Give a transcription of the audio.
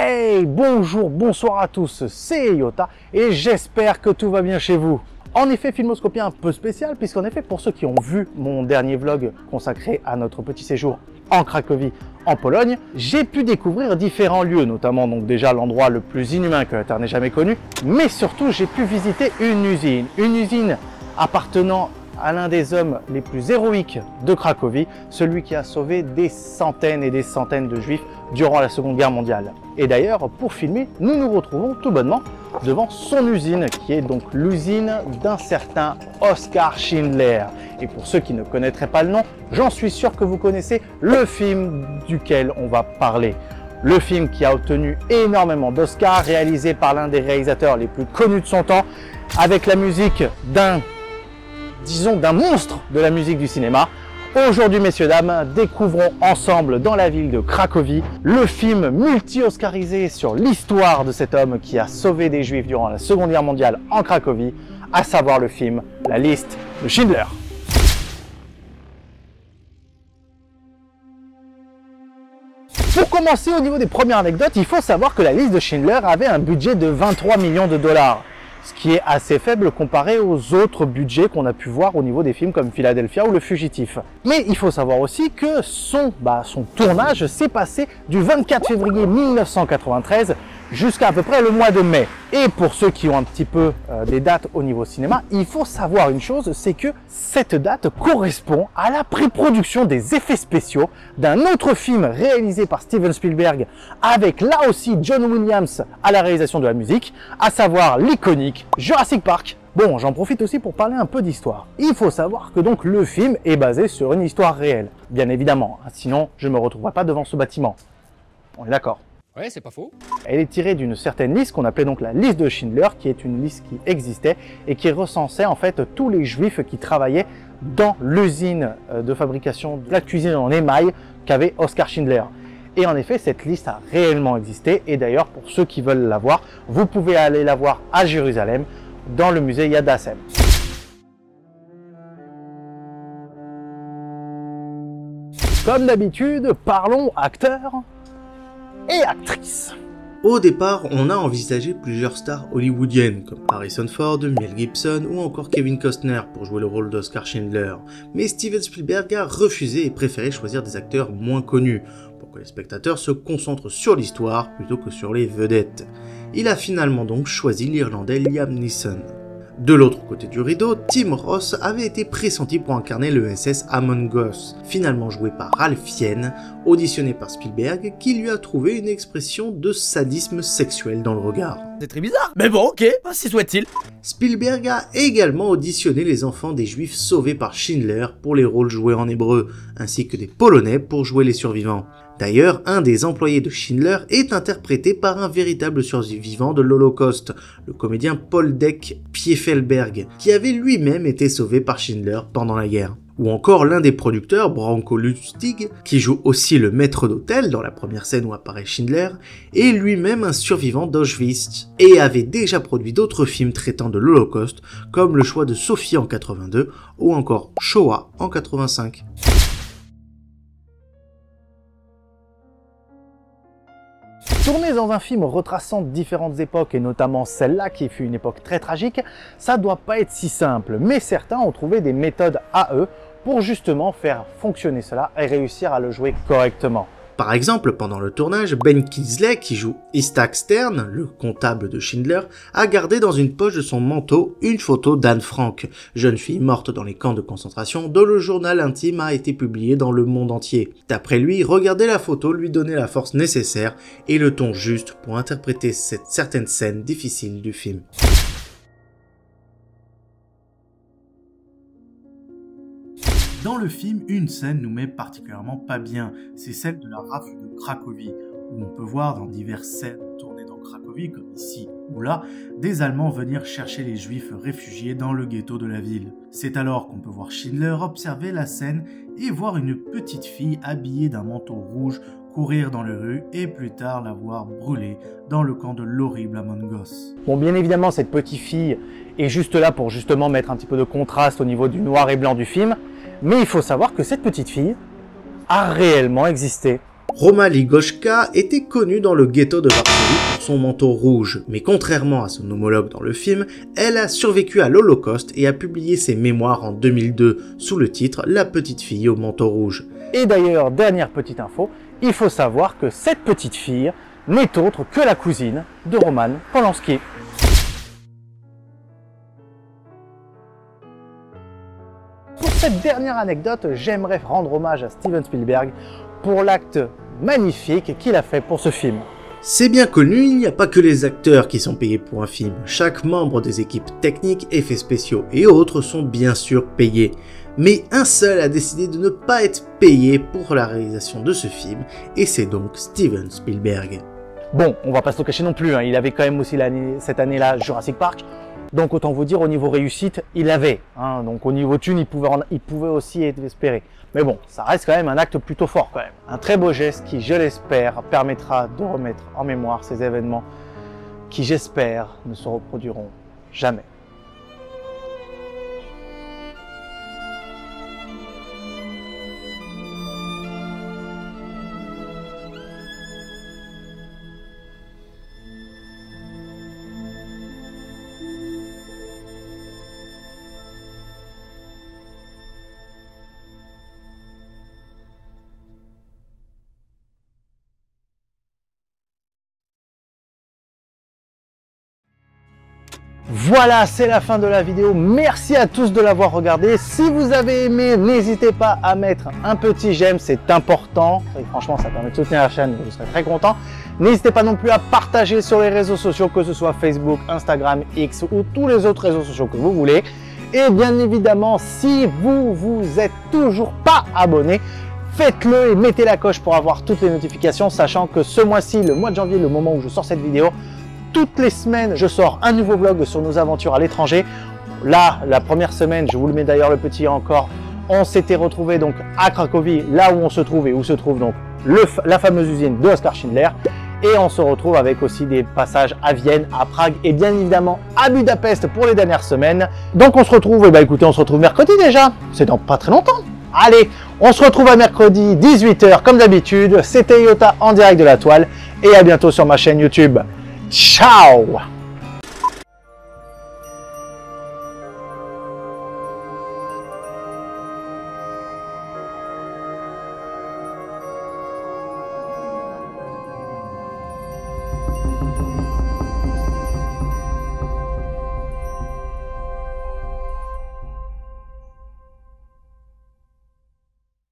Hey, bonjour, bonsoir à tous, c'est Yota et j'espère que tout va bien chez vous. En effet, Filmoscopie un peu spécial puisqu'en effet, pour ceux qui ont vu mon dernier vlog consacré à notre petit séjour en Cracovie, en Pologne, j'ai pu découvrir différents lieux, notamment donc déjà l'endroit le plus inhumain que la Terre n'ait jamais connu, mais surtout j'ai pu visiter une usine appartenant à l'un des hommes les plus héroïques de Cracovie, celui qui a sauvé des centaines et des centaines de juifs durant la Seconde Guerre mondiale. Et d'ailleurs, pour filmer, nous nous retrouvons tout bonnement devant son usine, qui est donc l'usine d'un certain Oskar Schindler. Et pour ceux qui ne connaîtraient pas le nom, j'en suis sûr que vous connaissez le film duquel on va parler. Le film qui a obtenu énormément d'Oscars, réalisé par l'un des réalisateurs les plus connus de son temps, avec la musique d'un monstre de la musique du cinéma. Aujourd'hui, messieurs, dames, découvrons ensemble dans la ville de Cracovie le film multi-oscarisé sur l'histoire de cet homme qui a sauvé des Juifs durant la Seconde Guerre mondiale en Cracovie, à savoir le film La liste de Schindler. Pour commencer, au niveau des premières anecdotes, il faut savoir que La liste de Schindler avait un budget de 23 millions de dollars. Ce qui est assez faible comparé aux autres budgets qu'on a pu voir au niveau des films comme Philadelphia ou Le Fugitif. Mais il faut savoir aussi que son tournage s'est passé du 24 février 1993 jusqu'à peu près le mois de mai. Et pour ceux qui ont un petit peu des dates au niveau cinéma, il faut savoir une chose, c'est que cette date correspond à la pré-production des effets spéciaux d'un autre film réalisé par Steven Spielberg avec là aussi John Williams à la réalisation de la musique, à savoir l'iconique Jurassic Park. Bon, j'en profite aussi pour parler un peu d'histoire. Il faut savoir que donc le film est basé sur une histoire réelle, bien évidemment, sinon je ne me retrouverai pas devant ce bâtiment. On est d'accord? Ouais, c'est pas faux. Elle est tirée d'une certaine liste qu'on appelait donc la liste de Schindler, qui est une liste qui existait et qui recensait en fait tous les juifs qui travaillaient dans l'usine de fabrication de la cuisine en émail qu'avait Oskar Schindler. Et en effet, cette liste a réellement existé et d'ailleurs, pour ceux qui veulent la voir, vous pouvez aller la voir à Jérusalem, dans le musée Yad Vashem. Comme d'habitude, parlons acteurs et actrices. Au départ, on a envisagé plusieurs stars hollywoodiennes comme Harrison Ford, Mel Gibson ou encore Kevin Costner pour jouer le rôle d'Oskar Schindler. Mais Steven Spielberg a refusé et préféré choisir des acteurs moins connus pour que les spectateurs se concentrent sur l'histoire plutôt que sur les vedettes. Il a finalement donc choisi l'Irlandais Liam Neeson. De l'autre côté du rideau, Tim Roth avait été pressenti pour incarner le SS Amon Goth, finalement joué par Ralph Fiennes, auditionné par Spielberg, qui lui a trouvé une expression de sadisme sexuel dans le regard. C'est très bizarre, mais bon, ok, si soit-il. Spielberg a également auditionné les enfants des Juifs sauvés par Schindler pour les rôles joués en hébreu, ainsi que des Polonais pour jouer les survivants. D'ailleurs, un des employés de Schindler est interprété par un véritable survivant de l'Holocauste, le comédien Paul Deck Piefelberg, qui avait lui-même été sauvé par Schindler pendant la guerre. Ou encore l'un des producteurs, Branko Lustig, qui joue aussi le maître d'hôtel dans la première scène où apparaît Schindler, est lui-même un survivant d'Auschwitz, et avait déjà produit d'autres films traitant de l'Holocauste, comme Le choix de Sophie en 82, ou encore Shoah en 85. Tourner dans un film retraçant différentes époques, et notamment celle-là qui fut une époque très tragique, ça doit pas être si simple, mais certains ont trouvé des méthodes à eux pour justement faire fonctionner cela et réussir à le jouer correctement. Par exemple, pendant le tournage, Ben Kingsley, qui joue Isaac Stern, le comptable de Schindler, a gardé dans une poche de son manteau une photo d'Anne Frank, jeune fille morte dans les camps de concentration dont le journal intime a été publié dans le monde entier. D'après lui, regarder la photo lui donnait la force nécessaire et le ton juste pour interpréter cette certaine scène difficile du film. Dans le film, une scène nous met particulièrement pas bien, c'est celle de la rafle de Cracovie, où on peut voir dans diverses scènes tournées dans Cracovie, comme ici ou là, des Allemands venir chercher les Juifs réfugiés dans le ghetto de la ville. C'est alors qu'on peut voir Schindler observer la scène et voir une petite fille habillée d'un manteau rouge courir dans les rues et plus tard la voir brûler dans le camp de l'horrible Amon Goth. Bon, bien évidemment, cette petite fille est juste là pour justement mettre un petit peu de contraste au niveau du noir et blanc du film, mais il faut savoir que cette petite fille a réellement existé. Roma Ligoshka était connue dans le ghetto de Varsovie pour son manteau rouge, mais contrairement à son homologue dans le film, elle a survécu à l'Holocauste et a publié ses mémoires en 2002 sous le titre « La petite fille au manteau rouge ». Et d'ailleurs, dernière petite info, il faut savoir que cette petite fille n'est autre que la cousine de Roman Polanski. Pour cette dernière anecdote, j'aimerais rendre hommage à Steven Spielberg pour l'acte magnifique qu'il a fait pour ce film. C'est bien connu, il n'y a pas que les acteurs qui sont payés pour un film. Chaque membre des équipes techniques, effets spéciaux et autres sont bien sûr payés. Mais un seul a décidé de ne pas être payé pour la réalisation de ce film, et c'est donc Steven Spielberg. Bon, on va pas se le cacher non plus, hein. Il avait quand même aussi cette année-là Jurassic Park. Donc autant vous dire, au niveau réussite, il avait. Hein. Donc au niveau thune, il pouvait aussi être espéré. Mais bon, ça reste quand même un acte plutôt fort quand même. Un très beau geste qui, je l'espère, permettra de remettre en mémoire ces événements qui, j'espère, ne se reproduiront jamais. Voilà, c'est la fin de la vidéo. Merci à tous de l'avoir regardé. Si vous avez aimé, n'hésitez pas à mettre un petit j'aime, c'est important. Et franchement, ça permet de soutenir la chaîne, je serai très content. N'hésitez pas non plus à partager sur les réseaux sociaux, que ce soit Facebook, Instagram, X ou tous les autres réseaux sociaux que vous voulez. Et bien évidemment, si vous êtes toujours pas abonné, faites-le et mettez la coche pour avoir toutes les notifications, sachant que ce mois-ci, le mois de janvier, le moment où je sors cette vidéo, toutes les semaines, je sors un nouveau vlog sur nos aventures à l'étranger. Là, la première semaine, je vous le mets d'ailleurs le petit encore, on s'était retrouvé donc à Cracovie, là où on se trouve et où se trouve donc la fameuse usine de Oskar Schindler. Et on se retrouve avec aussi des passages à Vienne, à Prague et bien évidemment à Budapest pour les dernières semaines. Donc on se retrouve, écoutez, on se retrouve mercredi déjà, c'est dans pas très longtemps. Allez, on se retrouve à mercredi 18 h comme d'habitude. C'était Iota en direct de la toile et à bientôt sur ma chaîne YouTube. Ciao!